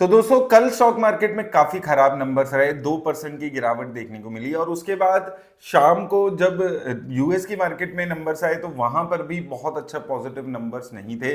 तो दोस्तों कल स्टॉक मार्केट में काफी खराब नंबर्स रहे। 2% की गिरावट देखने को मिली और उसके बाद शाम को जब यूएस की मार्केट में नंबर्स आए तो वहां पर भी बहुत अच्छा पॉजिटिव नंबर्स नहीं थे।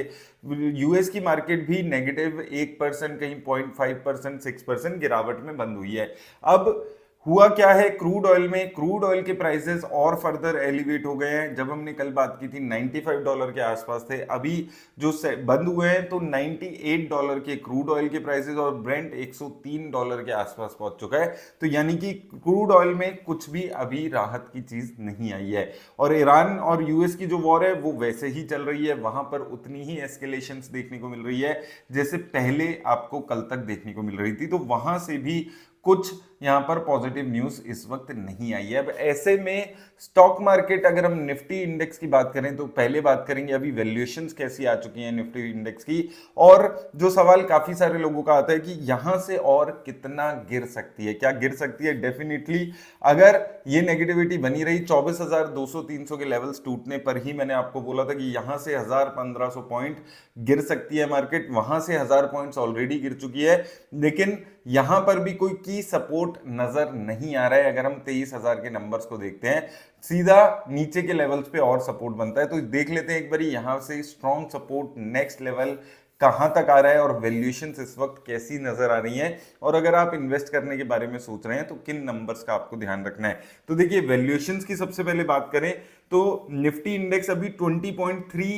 यूएस की मार्केट भी नेगेटिव 1%, कहीं 0.5%, 6% गिरावट में बंद हुई है। अब हुआ क्या है, क्रूड ऑयल में क्रूड ऑयल के प्राइसेस और फर्दर एलिवेट हो गए हैं। जब हमने कल बात की थी $95 के आसपास थे, अभी जो बंद हुए हैं तो $98 के क्रूड ऑयल के प्राइसेस और ब्रेंट $103 के आसपास पहुंच चुका है। तो यानी कि क्रूड ऑयल में कुछ भी अभी राहत की चीज नहीं आई है। और ईरान और यूएस की जो वॉर है वो वैसे ही चल रही है, वहां पर उतनी ही एस्केलेशंस देखने को मिल रही है जैसे पहले आपको कल तक देखने को मिल रही थी। तो वहां से भी कुछ यहां पर पॉजिटिव न्यूज इस वक्त नहीं आई है। अब ऐसे में स्टॉक मार्केट, अगर हम निफ्टी इंडेक्स की बात करें तो पहले बात करेंगे अभी वैल्यूएशंस कैसी आ चुकी हैं निफ्टी इंडेक्स की। और जो सवाल काफी सारे लोगों का आता है कि यहां से और कितना गिर सकती है, क्या गिर सकती है। डेफिनेटली अगर ये नेगेटिविटी बनी रही 24,200-300 के लेवल्स टूटने पर ही मैंने आपको बोला था कि यहां से 1,000-1,500 पॉइंट गिर सकती है मार्केट। वहां से 1,000 पॉइंट्स ऑलरेडी गिर चुकी है, लेकिन यहां पर भी कोई की सपोर्ट नजर नहीं आ रहा है। अगर हम 23,000 के नंबर्स को देखते हैं, सीधा नीचे के लेवल्स पे और सपोर्ट बनता है। तो देख लेते हैं एक बार यहां से स्ट्रॉन्ग सपोर्ट नेक्स्ट लेवल कहां तक आ रहा है और वैल्यूएशंस इस वक्त कैसी नजर आ रही हैं। और अगर आप इन्वेस्ट करने के बारे में सोच रहे हैं तो किन नंबर्स का आपको ध्यान रखना है। तो देखिए वैल्यूएशंस की सबसे पहले बात करें तो निफ्टी इंडेक्स अभी 20.3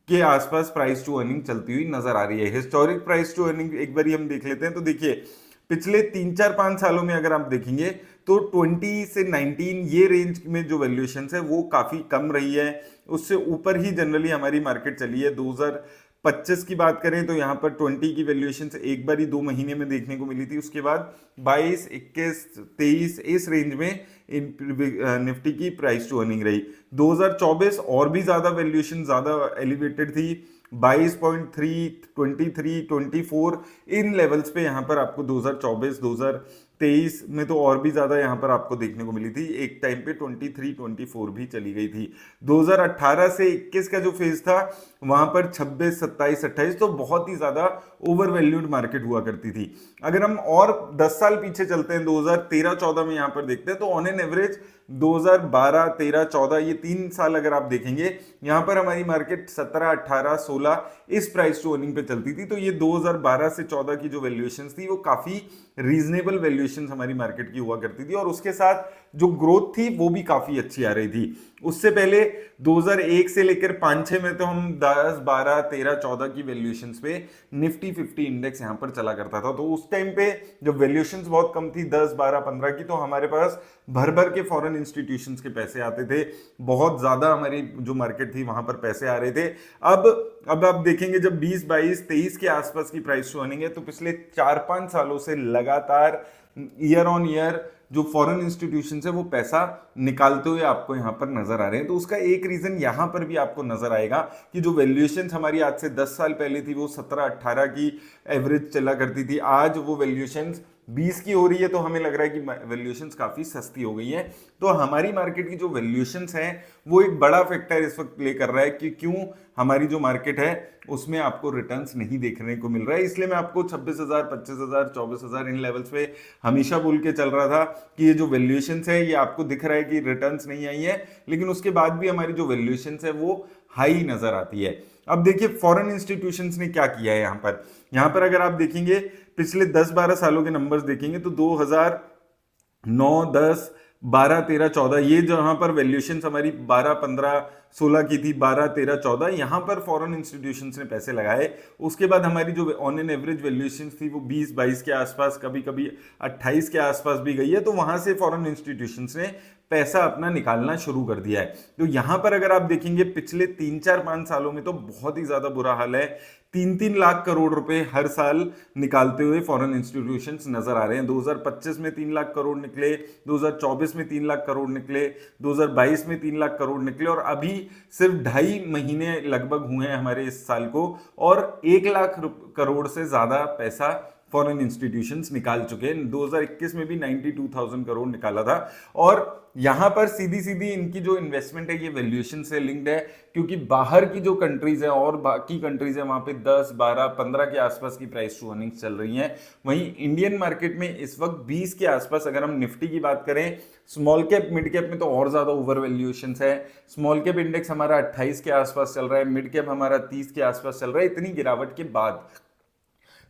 के आसपास प्राइस टू अर्निंग चलती हुई नजर आ रही है। हिस्टोरिक प्राइस टू अर्निंग एक बार हम देख लेते हैं। तो देखिए पिछले 3-4-5 सालों में अगर आप देखेंगे तो 20 से 19 ये रेंज में जो वैल्यूएशन है वो काफी कम रही है। उससे ऊपर ही जनरली हमारी मार्केट चली है। 2025 की बात करें तो यहाँ पर 20 की वैल्यूएशन एक बार ही 2 महीने में देखने को मिली थी। उसके बाद 22, 21, 23 इस रेंज में निफ्टी की प्राइस टू अर्निंग रही। 2024 और भी ज्यादा वैल्यूएशन ज्यादा एलिवेटेड थी। 22.3, 23, 24 इन लेवल्स पे यहाँ पर आपको 2024, 2023 में तो और भी ज्यादा यहाँ पर आपको देखने को मिली थी। एक टाइम पे 23, 24 भी चली गई थी। 2018 से 21 का जो फेज था वहां पर 26, 27, 28 तो बहुत ही ज्यादा ओवर वैल्यूड मार्केट हुआ करती थी। अगर हम और 10 साल पीछे चलते हैं, 2013-14 में यहाँ पर देखते हैं तो ऑन एन एवरेज 2012, 13, 14 ये 3 साल अगर आप देखेंगे यहां पर हमारी मार्केट 17, 18, 16 इस प्राइस टू अर्निंग पे चलती थी। तो ये 2012 से 14 की जो वैल्यूएशंस थी वो काफी रीजनेबल वैल्यूएशंस हमारी मार्केट की हुआ करती थी और उसके साथ जो ग्रोथ थी वो भी काफी अच्छी आ रही थी। उससे पहले 2001 से लेकर 5-6 में तो हम 10, 12, 13, 14 की वैल्यूएशंस पे निफ्टी 50 इंडेक्स यहां पर चला करता था। तो उस टाइम पे जब वैल्यूएशंस बहुत कम थी 10, 12, 15 की, तो हमारे पास भर भर के फॉरेन इंस्टीट्यूशंस के पैसे आते थे। बहुत ज्यादा हमारी जो मार्केट थी वहां पर पैसे आ रहे थे। अब आप देखेंगे जब 20, 22, 23 के आसपास की प्राइस टू अर्निंग है तो पिछले 4-5 सालों से लगातार ईयर ऑन ईयर जो फॉरेन इंस्टीट्यूशन है वो पैसा निकालते हुए आपको यहां पर नजर आ रहे हैं। तो उसका एक रीजन यहां पर भी आपको नजर आएगा कि जो वैल्यूएशन हमारी आज से 10 साल पहले थी वो 17-18 की एवरेज चला करती थी, आज वो वैल्यूएशन 20 की हो रही है। तो हमें लग रहा है कि वैल्यूएशंस काफी सस्ती हो गई हैं। तो हमारी मार्केट की जो वैल्यूएशंस हैं वो एक बड़ा फैक्टर इस वक्त प्ले कर रहा है कि क्यों हमारी जो मार्केट है उसमें आपको रिटर्न्स नहीं देखने को मिल रहा है। इसलिए मैं आपको 26,000, 25,000, 24,000 इन लेवल्स पे हमेशा बोल के चल रहा था कि ये जो वैल्यूएशंस है ये आपको दिख रहा है कि रिटर्न्स नहीं आई है, लेकिन उसके बाद भी हमारी जो वैल्यूएशंस है वो हाई नजर आती है। अब देखिए फॉरेन इंस्टीट्यूशंस ने क्या किया है यहाँ पर अगर आप देखेंगे पिछले 10-12 सालों के नंबर्स देखेंगे तो 2009, 10, 12, 13, 14 ये जहां पर वैल्यूएशंस हमारी 12, 15, 16 की थी, 12, 13, 14 यहां पर फॉरेन इंस्टीट्यूशंस ने पैसे लगाए। उसके बाद हमारी जो ऑन एन एवरेज वैल्यूएशंस थी वो 20, 22 के आसपास, कभी कभी 28 के आसपास भी गई है। तो वहां से फॉरेन इंस्टीट्यूशंस ने पैसा अपना निकालना शुरू कर दिया है। तो यहां पर अगर आप देखेंगे पिछले 3-4-5 सालों में तो बहुत ही ज्यादा बुरा हाल है। 3-3 लाख करोड़ रुपए हर साल निकालते हुए फॉरेन इंस्टीट्यूशंस नजर आ रहे हैं। 2025 में 3 लाख करोड़ निकले, 2024 में 3 लाख करोड़ निकले, 2022 में 3 लाख करोड़ निकले और अभी सिर्फ 2.5 महीने लगभग हुए हैं हमारे इस साल को और 1 लाख करोड़ से ज्यादा पैसा फॉरेन इंस्टीट्यूशंस निकाल चुके हैं। 2021 में भी 92,000 करोड़ निकाला था। और यहां पर सीधी सीधी इनकी जो इन्वेस्टमेंट है ये वैल्यूएशन से लिंक्ड है, क्योंकि बाहर की जो कंट्रीज है और बाकी कंट्रीज है वहां पे 10, 12, 15 के आसपास की प्राइस टू अर्निंग्स चल रही हैं। वहीं इंडियन मार्केट में इस वक्त 20 के आसपास, अगर हम निफ्टी की बात करें, स्मॉल कैप मिड कैप में तो और ज्यादा ओवर वैल्यूएशन है। स्मॉल कैप इंडेक्स हमारा 28 के आसपास चल रहा है, मिड कैप हमारा 30 के आसपास चल रहा है, इतनी गिरावट के बाद।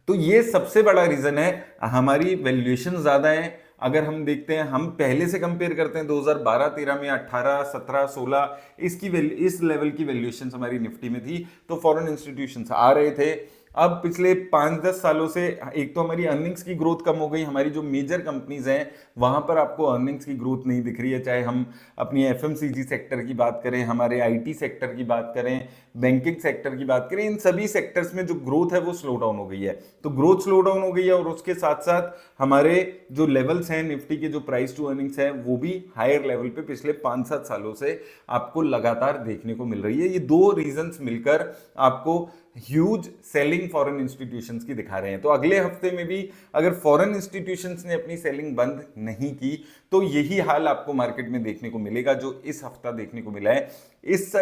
तो ये सबसे बड़ा रीजन है, हमारी वैल्यूएशन ज्यादा है। अगर हम देखते हैं, हम पहले से कंपेयर करते हैं 2012-13 में 18, 17, 16 इस लेवल की वैल्यूएशन हमारी निफ्टी में थी, तो फॉरेन इंस्टीट्यूशंस आ रहे थे। अब पिछले 5-10 सालों से एक तो हमारी अर्निंग्स की ग्रोथ कम हो गई, हमारी जो मेजर कंपनीज हैं वहां पर आपको अर्निंग्स की ग्रोथ नहीं दिख रही है, चाहे हम अपनी एफएमसीजी सेक्टर की बात करें, हमारे आईटी सेक्टर की बात करें, बैंकिंग सेक्टर की बात करें, इन सभी सेक्टर्स में जो ग्रोथ है वो स्लो डाउन हो गई है। तो ग्रोथ स्लो डाउन हो गई है और उसके साथ साथ हमारे जो लेवल्स हैं निफ्टी के, जो प्राइस टू अर्निंग्स है वो भी हायर लेवल पे पिछले 5-7 सालों से आपको लगातार देखने को मिल रही है। ये दो रीजंस मिलकर आपको ह्यूज सेलिंग फॉरेन इंस्टीट्यूशंस की दिखा रहे हैं। तो अगले हफ्ते में भी अगर फॉरेन इंस्टीट्यूशंस ने अपनी सेलिंग बंद नहीं की तो यही हाल आपको मार्केट में देखने को मिलेगा जो इस हफ्ता देखने को मिला है। इस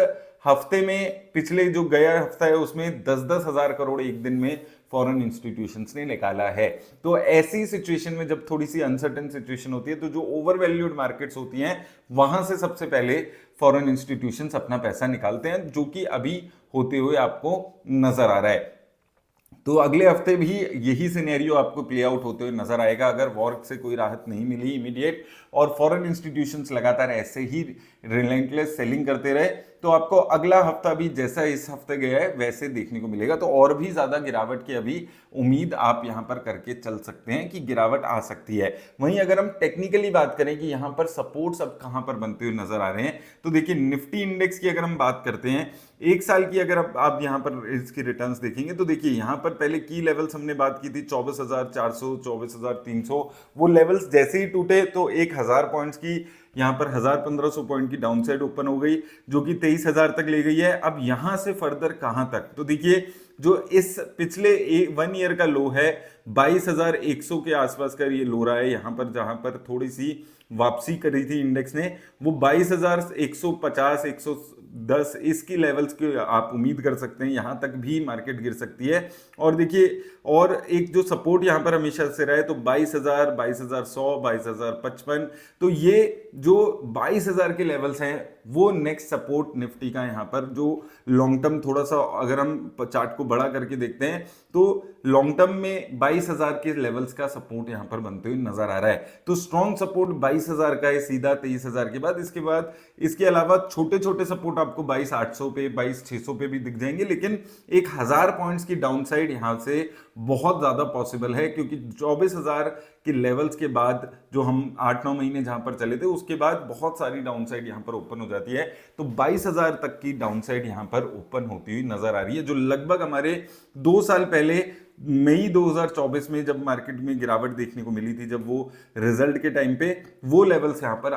हफ्ते में, पिछले जो गया हफ्ता है उसमें 10-10 हजार करोड़ एक दिन में फॉरेन इंस्टीट्यूशंस ने निकाला है। तो ऐसी सिचुएशन में जब थोड़ी सी अनसर्टेन सिचुएशन होती है तो जो ओवर वैल्यूड मार्केट्स होती हैं वहां से सबसे पहले फॉरेन इंस्टीट्यूशंस अपना पैसा निकालते हैं, जो कि अभी होते हुए आपको नजर आ रहा है। तो अगले हफ्ते भी यही सिनेरियो आपको प्ले आउट होते हुए नजर आएगा अगर वॉर से कोई राहत नहीं मिली इमीडिएट और फॉरेन इंस्टीट्यूशंस लगातार ऐसे ही रिलेंटलेस सेलिंग करते रहे, तो आपको अगला हफ्ता भी जैसा इस हफ्ते गया है वैसे देखने को मिलेगा। तो और भी ज्यादा गिरावट की अभी उम्मीद आप यहां पर करके चल सकते हैं कि गिरावट आ सकती है। वहीं अगर हम टेक्निकली बात करें कि यहां पर सपोर्ट्स अब कहां पर बनते हुए नजर आ रहे हैं, तो देखिए निफ्टी इंडेक्स की अगर हम बात करते हैं, एक साल की अगर आप यहां पर इसकी रिटर्न्स देखेंगे तो देखिए यहां पर पहले की लेवल्स हमने बात की थी 24,400, 24,300, वो लेवल्स जैसे ही टूटे तो 1,000 पॉइंट्स की यहां पर 1,500 पॉइंट की डाउनसाइड ओपन हो गई, जो कि 23,000 तक ले गई है। अब यहां से फर्दर कहां तक, तो देखिए जो इस पिछले 1 ईयर का लो है 22,100 के आसपास का ये लो रहा है। यहां पर जहां पर थोड़ी सी वापसी करी थी इंडेक्स ने, वो 22,150, 110 इसकी लेवल्स की आप उम्मीद कर सकते हैं, यहां तक भी मार्केट गिर सकती है। और देखिए और एक जो सपोर्ट यहां पर हमेशा से रहा है तो 22,000, 22,100, 22,055, तो ये जो 22,000 के लेवल्स हैं वो नेक्स्ट सपोर्ट निफ्टी का यहां पर जो लॉन्ग टर्म, थोड़ा सा अगर हम चार्ट को बड़ा करके देखते हैं तो लॉन्ग टर्म में 22,000 के लेवल्स का सपोर्ट यहां पर बनते हुए नजर आ रहा है। तो स्ट्रॉन्ग सपोर्ट 22,000 का है सीधा 23,000 के बाद। इसके अलावा छोटे छोटे सपोर्ट आपको 22,800 पे, 22,600 पे भी दिख जाएंगे, लेकिन 1,000 पॉइंट्स की डाउनसाइड यहां से बहुत ज्यादा पॉसिबल है, क्योंकि 24,000 के लेवल्स के बाद जो हम 8-9 महीने जहां पर चले थे उसके बाद बहुत सारी डाउनसाइड यहां पर ओपन हो जाती है। तो 22,000 तक की डाउनसाइड यहां पर ओपन होती हुई नजर आ रही है, जो लगभग हमारे 2 साल पहले मई 2024 में जब मार्केट में गिरावट देखने को मिली थी, जब वो रिजल्ट के टाइम पे, वो लेवल्स यहां पर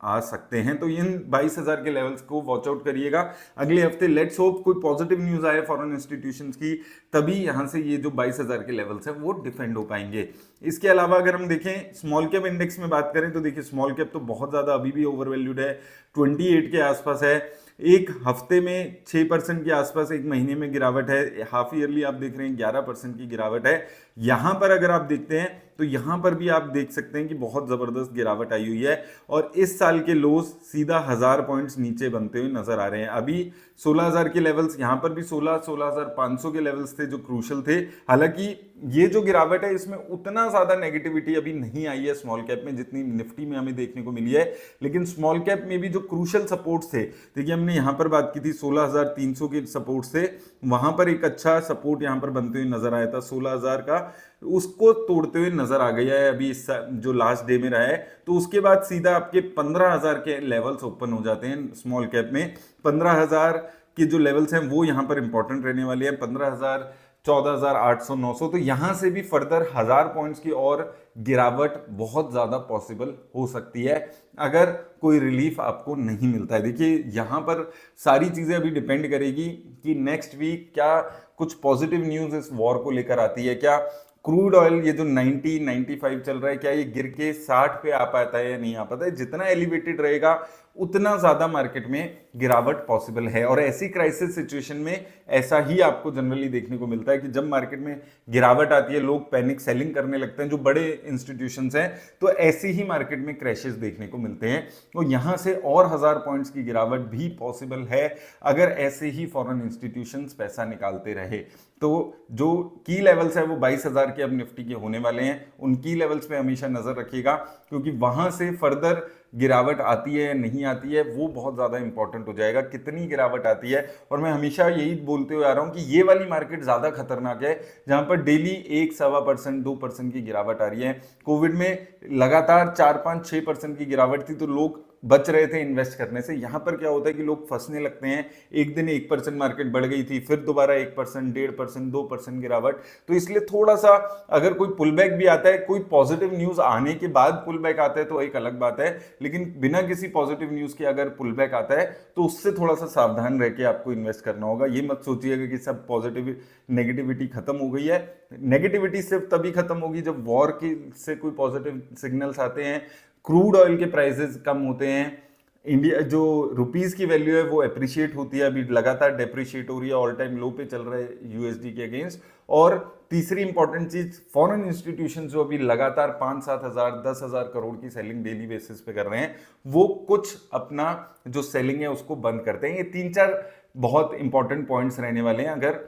आ सकते हैं। तो इन 22,000 के लेवल्स को वॉच आउट करिएगा। अगले हफ्ते लेट्स होप कोई पॉजिटिव न्यूज आए फॉरेन इंस्टीट्यूशंस की, तभी यहां से ये जो 22,000 के लेवल्स हैं वो डिफेंड हो पाएंगे। इसके अलावा अगर हम देखें स्मॉल कैप इंडेक्स में बात करें तो देखिए स्मॉल कैप तो बहुत ज्यादा अभी भी ओवरवैल्यूड है, 28 के आसपास है। एक हफ्ते में 6% के आसपास, एक महीने में गिरावट है, हाफ ईयरली आप देख रहे हैं 11% की गिरावट है। यहां पर अगर आप देखते हैं तो यहां पर भी आप देख सकते हैं कि बहुत जबरदस्त गिरावट आई हुई है और इस साल के लोज सीधा 1,000 पॉइंट्स नीचे बनते हुए नजर आ रहे हैं। अभी 16,000 के लेवल्स, यहां पर भी 16,500 के लेवल्स थे जो क्रूशल थे। हालांकि ये जो गिरावट है इसमें उतना ज्यादा नेगेटिविटी अभी नहीं आई है स्मॉल कैप में जितनी निफ्टी में हमें देखने को मिली है, लेकिन स्मॉल कैप में भी जो क्रूशल सपोर्ट्स थे, देखिए हमने यहां पर बात की थी 16,300 के सपोर्ट से, वहां पर एक अच्छा सपोर्ट यहां पर बनते हुए नजर आया था 16,000 का, उसको तोड़ते हुए नजर आ गया है अभी इस जो लास्ट डे में रहा है। तो उसके बाद सीधा आपके 15,000 के लेवल्स ओपन हो जाते हैं स्मॉल कैप में। 15,000 के जो लेवल्स हैं वो यहां पर इंपॉर्टेंट रहने वाले हैं, 15,000, 14,800, 900। तो यहां से भी फर्दर 1,000 पॉइंट्स की और गिरावट बहुत ज्यादा पॉसिबल हो सकती है अगर कोई रिलीफ आपको नहीं मिलता है। देखिए यहां पर सारी चीजें अभी डिपेंड करेगी कि नेक्स्ट वीक क्या कुछ पॉजिटिव न्यूज इस वॉर को लेकर आती है, क्या क्रूड ऑयल ये जो 90 95 चल रहा है, क्या ये गिर के 60 पे आ पाता है या नहीं आ पाता है? जितना एलिवेटेड रहेगा उतना ज्यादा मार्केट में गिरावट पॉसिबल है। और ऐसी क्राइसिस सिचुएशन में ऐसा ही आपको जनरली देखने को मिलता है कि जब मार्केट में गिरावट आती है, लोग पैनिक सेलिंग करने लगते हैं, जो बड़े इंस्टीट्यूशंस हैं, तो ऐसी ही मार्केट में क्रैशेस देखने को मिलते हैं। तो यहां से और 1000 पॉइंट्स की गिरावट भी पॉसिबल है अगर ऐसे ही फॉरेन इंस्टीट्यूशंस पैसा निकालते रहे। तो जो की लेवल्स है वो 22,000 के अब निफ्टी के होने वाले हैं, उन की लेवल्स पे हमेशा नजर रखिएगा, क्योंकि वहां से फर्दर गिरावट आती है या नहीं आती है वो बहुत ज्यादा इंपॉर्टेंट हो जाएगा, कितनी गिरावट आती है। और मैं हमेशा यही बोलते हुए आ रहा हूं कि ये वाली मार्केट ज्यादा खतरनाक है, जहां पर डेली 1-1.25% 2% की गिरावट आ रही है। कोविड में लगातार 4-5-6% की गिरावट थी, तो लोग बच रहे थे इन्वेस्ट करने से। यहां पर क्या होता है कि लोग फंसने लगते हैं, एक दिन 1% मार्केट बढ़ गई थी, फिर दोबारा 1%, 1.5%, 2% गिरावट। तो इसलिए थोड़ा सा अगर कोई पुल बैक भी आता है, कोई पॉजिटिव न्यूज आने के बाद पुल बैक आता है तो एक अलग बात है, लेकिन बिना किसी पॉजिटिव न्यूज के अगर पुल बैक आता है तो उससे थोड़ा सा सावधान रह के आपको इन्वेस्ट करना होगा। ये मत सोचिएगा कि सब पॉजिटिव नेगेटिविटी खत्म हो गई है। नेगेटिविटी सिर्फ तभी खत्म होगी जब वॉर की से कोई पॉजिटिव सिग्नल्स आते हैं, क्रूड ऑयल के प्राइसेस कम होते हैं, इंडिया जो रुपीस की वैल्यू है वो अप्रिशिएट होती है, अभी लगातार डेप्रिशिएट हो रही है, ऑल टाइम लो पे चल रहा है यूएसडी के अगेंस्ट। और तीसरी इंपॉर्टेंट चीज, फॉरेन इंस्टीट्यूशन जो अभी लगातार 5-7 हजार 10,000 करोड़ की सेलिंग डेली बेसिस पे कर रहे हैं, वो कुछ अपना जो सेलिंग है उसको बंद करते हैं। ये 3-4 बहुत इंपॉर्टेंट पॉइंट्स रहने वाले हैं अगर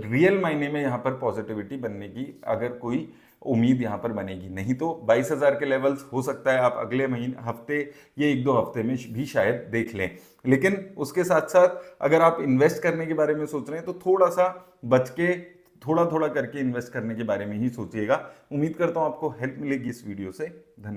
रियल मायने में यहाँ पर पॉजिटिविटी बनने की अगर कोई उम्मीद यहां पर बनेगी। नहीं तो 22,000 के लेवल्स हो सकता है आप अगले महीने हफ्ते या 1-2 हफ्ते में भी शायद देख लें। लेकिन उसके साथ साथ अगर आप इन्वेस्ट करने के बारे में सोच रहे हैं तो थोड़ा सा बच के थोड़ा थोड़ा करके इन्वेस्ट करने के बारे में ही सोचिएगा। उम्मीद करता हूं आपको हेल्प मिलेगी इस वीडियो से। धन्यवाद।